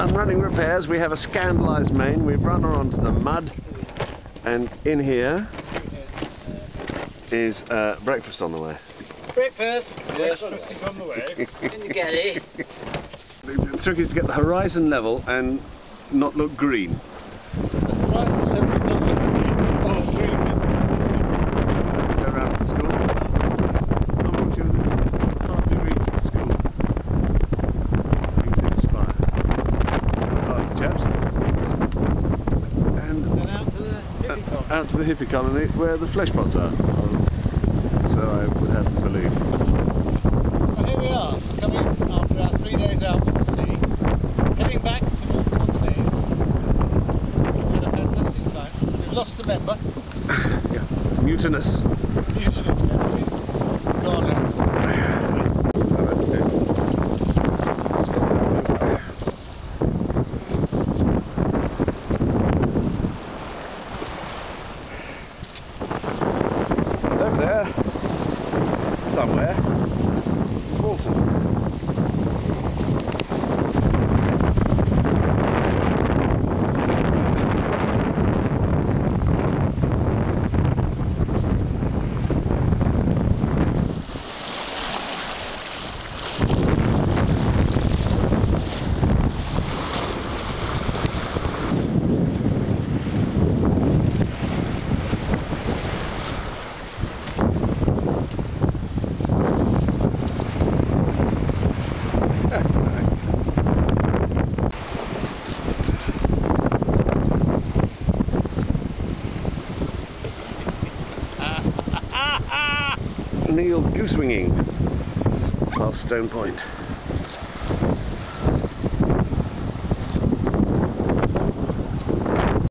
done running repairs. We have a scandalised main. We've run her onto the mud, and in here is breakfast on the way. Breakfast! Yes, breakfast on the way. In the galley. The trick is to get the horizon level and not look green. Go round to the school. Unfortunately, this hardly reads the school. Brings in the spire. Right, chaps. And out to the hippie colony. Out to the hippie colony where the flesh pots are. So I would have to believe. Well, here we are, so coming after our 3 days out at the sea, heading back to North Mondays. We've had a fantastic time. We've lost a member. Yeah. Mutinous. Mutinous memories. Gone now. Over there, somewhere, is Walton. Neil goose winging off Stone Point.